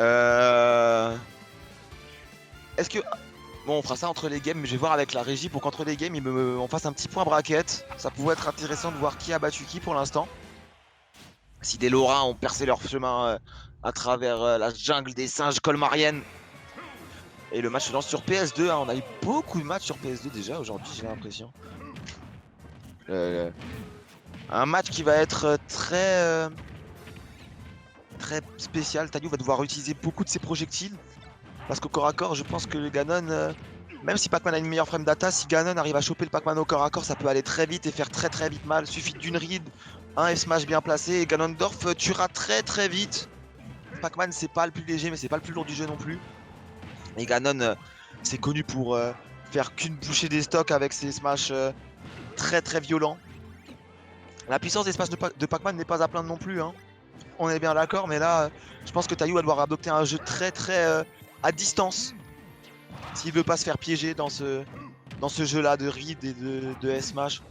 Euh... Est-ce que... Bon, on fera ça entre les games, mais je vais voir avec la régie pour qu'entre les games, on fasse un petit point bracket. Ça pouvait être intéressant de voir qui a battu qui pour l'instant. Si des Lorrains ont percé leur chemin à travers la jungle des singes colmariennes. Et le match se lance sur PS2. Hein. On a eu beaucoup de matchs sur PS2 déjà aujourd'hui, j'ai l'impression. Un match qui va être très spécial. Tayu va devoir utiliser beaucoup de ses projectiles. Parce qu'au corps à corps, je pense que le Ganon, même si Pac-Man a une meilleure frame data, si Ganon arrive à choper le Pac-Man au corps à corps, ça peut aller très vite et faire très vite mal. Suffit d'une ride, un F-smash bien placé et Ganondorf tuera très vite. Pac-Man c'est pas le plus léger mais c'est pas le plus lourd du jeu non plus. Et Ganon c'est connu pour faire qu'une bouchée des stocks avec ses smash très violents. La puissance des smash de Pac-Man n'est pas à plaindre non plus. Hein. On est bien d'accord, mais là je pense que Tayu va devoir adopter un jeu très à distance. S'il veut pas se faire piéger dans ce jeu là de read et de S-Smash.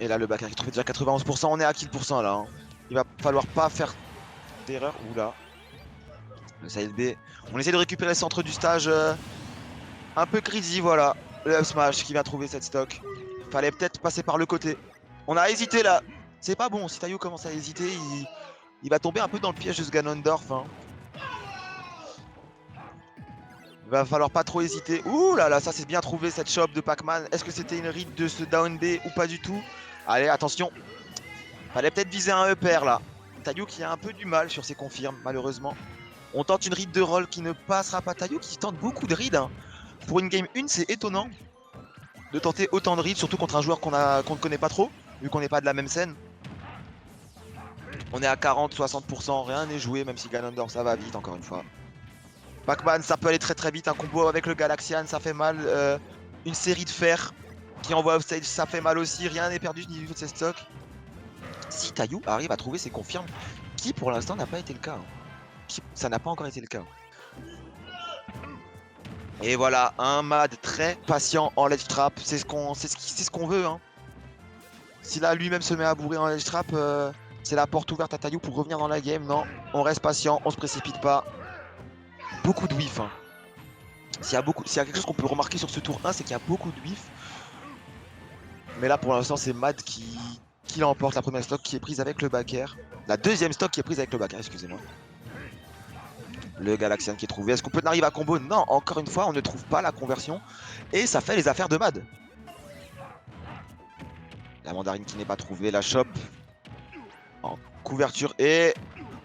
Et là le backer qui trouve déjà 91%, on est à kill % là. Hein. Il va falloir pas faire d'erreur. Oula. Le side B. On essaie de récupérer le centre du stage. Un peu greedy, voilà. Le F-Smash qui vient trouver cette stock. Fallait peut-être passer par le côté. On a hésité là. C'est pas bon, si Tayu commence à hésiter, il va tomber un peu dans le piège de ce Ganondorf. Hein. Il va falloir pas trop hésiter. Ouh là là, ça c'est bien trouvé cette shop de Pac-Man. Est-ce que c'était une read de ce down B ou pas du tout? Allez, attention. Fallait peut-être viser un upper là. Tayu qui a un peu du mal sur ses confirmes, malheureusement. On tente une read de roll qui ne passera pas. Tayu qui tente beaucoup de read. Hein. Pour une game 1, c'est étonnant de tenter autant de read, surtout contre un joueur qu'on ne connaît pas trop, vu qu'on n'est pas de la même scène. On est à 40-60%, rien n'est joué, même si Ganondorf ça va vite encore une fois. Pac-Man, ça peut aller très vite, un combo avec le Galaxian, ça fait mal. Une série de fer qui envoie offstage, ça fait mal aussi. Rien n'est perdu du niveau de ses stocks. Si Tayu arrive à trouver ses confirmes, qui pour l'instant n'a pas été le cas. Hein. Ça n'a pas encore été le cas. Et voilà, un Mad très patient en ledge trap, c'est ce qu'on veut. Hein. Si là lui-même se met à bourrer en ledge trap, c'est la porte ouverte à Tayu pour revenir dans la game. Non, on reste patient, on se précipite pas. Beaucoup de whiff. Hein. S'il y a quelque chose qu'on peut remarquer sur ce tour 1, c'est qu'il y a beaucoup de whiff. Mais là pour l'instant c'est Mad qui l'emporte, la première stock qui est prise avec le backer. La deuxième stock qui est prise avec le backer, excusez-moi. Le Galaxian qui est trouvé. Est-ce qu'on peut arriver à combo? Non, encore une fois on ne trouve pas la conversion. Et ça fait les affaires de Mad. La mandarine qui n'est pas trouvée, la chope en couverture et...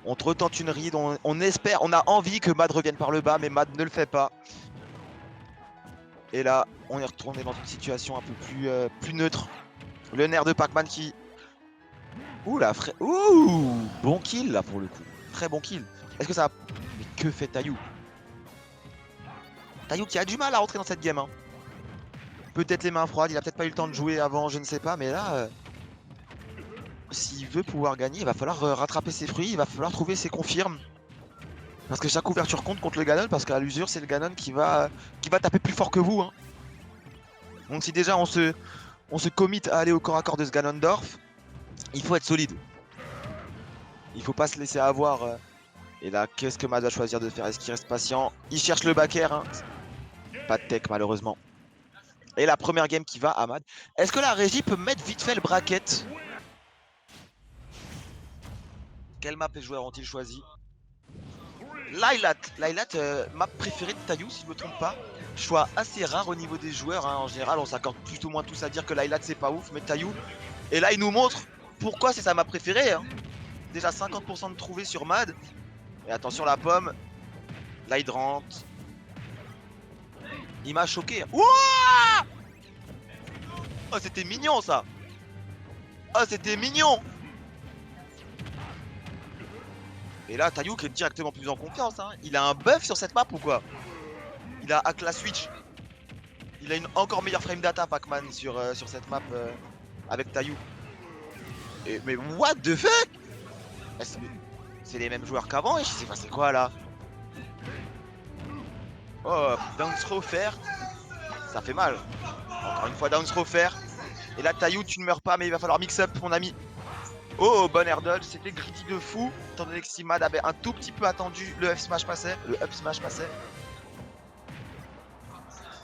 On te retente une ride, on espère, on a envie que Mad revienne par le bas, mais Mad ne le fait pas. Et là, on est retourné dans une situation un peu plus neutre. Le nerf de Pac-Man qui... Ouh la Ouh, bon kill là pour le coup. Très bon kill. Est-ce que ça... Mais que fait Tayu? Tayu qui a du mal à rentrer dans cette game. Hein. Peut-être les mains froides, il a peut-être pas eu le temps de jouer avant, je ne sais pas, mais là... S'il veut pouvoir gagner, il va falloir rattraper ses fruits, il va falloir trouver ses confirmes. Parce que chaque ouverture compte contre le Ganon, parce qu'à l'usure, c'est le Ganon qui va taper plus fort que vous. Hein. Donc si déjà on se commit à aller au corps à corps de ce Ganondorf, il faut être solide. Il faut pas se laisser avoir. Et là, qu'est-ce que Mad va choisir de faire? Est-ce qu'il reste patient? Il cherche le backer. Hein. Pas de tech malheureusement. Et la première game qui va à Mad. Est-ce que la régie peut mettre vite fait le bracket? Quelle map les joueurs ont-ils choisi? Lylat, map préférée de Tayu si je me trompe pas. Choix assez rare au niveau des joueurs. Hein. En général, on s'accorde plus ou moins tous à dire que Lylat c'est pas ouf, mais Tayu. Et là, il nous montre pourquoi c'est sa map préférée. Hein. Déjà 50% de trouvé sur Mad. Et attention la pomme. Là, il rentre. Il m'a choqué. Ouah! Oh, c'était mignon ça. Oh, c'était mignon. Et là, Tayu qui est directement plus en confiance. Hein. Il a un buff sur cette map ou quoi? Il a hack la switch. Il a une encore meilleure frame data, Pac-Man, sur cette map avec Tayu. Mais what the fuck? C'est les mêmes joueurs qu'avant et je sais pas c'est quoi là. Oh, down throw fair. Ça fait mal. Encore une fois, down throw fair. Et là, Tayu, tu ne meurs pas, mais il va falloir mix up, mon ami. Oh, bon air dodge, c'était greedy de fou, étant donné que si Mad avait un tout petit peu attendu, le up smash passait.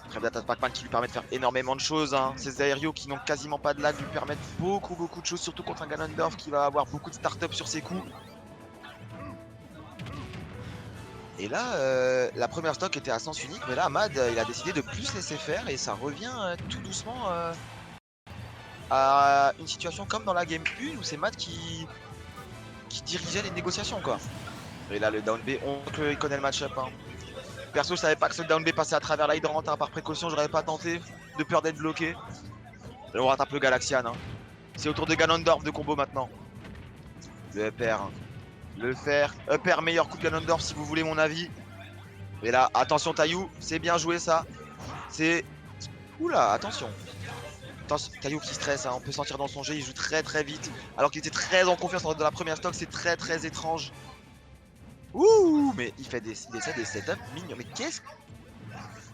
Frame d'attaque de Pac-Man qui lui permet de faire énormément de choses. Hein. Ces aérios qui n'ont quasiment pas de lag lui permettent beaucoup de choses, surtout contre un Ganondorf qui va avoir beaucoup de start-up sur ses coups. Et là, la première stock était à sens unique, mais là, Mad, il a décidé de plus laisser faire et ça revient tout doucement à une situation comme dans la game 1 où c'est Mad qui dirigeait les négociations, quoi. Et là, le down B, il connaît le match-up. Hein. Perso, je savais pas que ce down B passait à travers l'hydrant. Hein. Par précaution, j'aurais pas tenté, de peur d'être bloqué. Et on rattrape le Galaxian. Hein. C'est au tour de Ganondorf de combo maintenant. Le upper. Hein. Le fer. Upper, meilleur coup de Ganondorf si vous voulez mon avis. Et là, attention Taillou, c'est bien joué ça. C'est... Oula, attention. Taillou qui stresse, hein. On peut sentir dans son jeu, il joue très vite. Alors qu'il était très en confiance dans la première stock, c'est très étrange. Ouh, mais il fait des setups mignons. Mais qu'est-ce...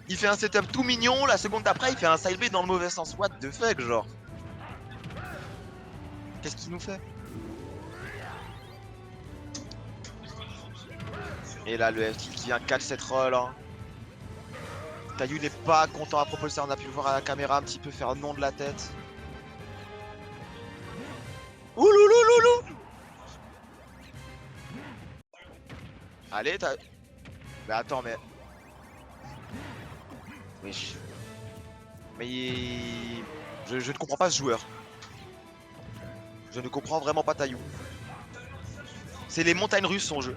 Il fait un setup tout mignon, la seconde d'après, il fait un side B dans le mauvais sens. What the fuck, genre. Qu'est-ce qu'il nous fait? Et là, le F-tilt qui vient catch cette roll. Hein. Taillou n'est pas content à propos de ça. On a pu le voir à la caméra un petit peu faire non de la tête. Ouloulouloulou. Allez, t'as... Mais attends, mais... Wesh. Mais... Je ne comprends pas ce joueur. Je ne comprends vraiment pas Taillou. C'est les montagnes russes son jeu.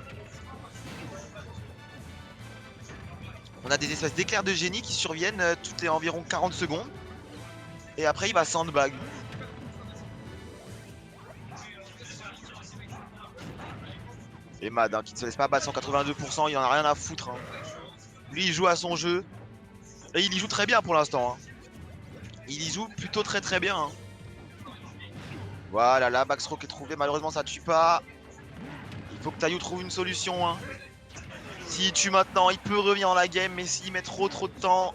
On a des espèces d'éclairs de génie qui surviennent toutes les environ 40 secondes. Et après il va sandbag. Et Mad hein, qui ne se laisse pas battre 182%, il en a rien à foutre. Hein. Lui il joue à son jeu. Et il y joue très bien pour l'instant. Hein. Il y joue plutôt très bien. Hein. Voilà, la backstroke est trouvée, malheureusement ça tue pas. Il faut que Taillou trouve une solution. Hein. S'il tue maintenant, il peut revenir dans la game, mais s'il met trop de temps...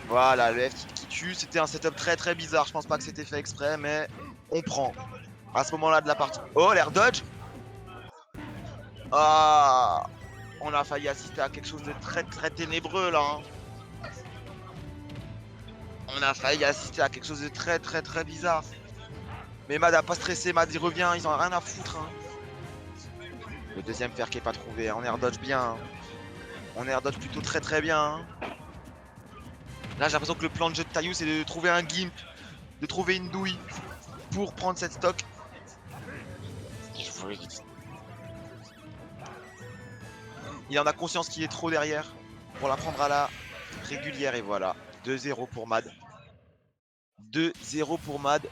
Voilà, le F qui tue, c'était un setup très bizarre, je pense pas que c'était fait exprès, mais on prend. À ce moment-là de la partie... Oh, l'air dodge. Ah, on a failli assister à quelque chose de très ténébreux, là. Hein. On a failli assister à quelque chose de très bizarre. Mais Mad a pas stressé, Mad il revient, ils en ont rien à foutre. Hein. Le deuxième fer qui est pas trouvé, on air dodge bien. Hein. On air dodge plutôt très bien. Hein. Là j'ai l'impression que le plan de jeu de Taillou c'est de trouver un gimp, de trouver une douille pour prendre cette stock. Il en a conscience qu'il est trop derrière pour la prendre à la régulière et voilà. 2-0 pour Mad. 2-0 pour Mad.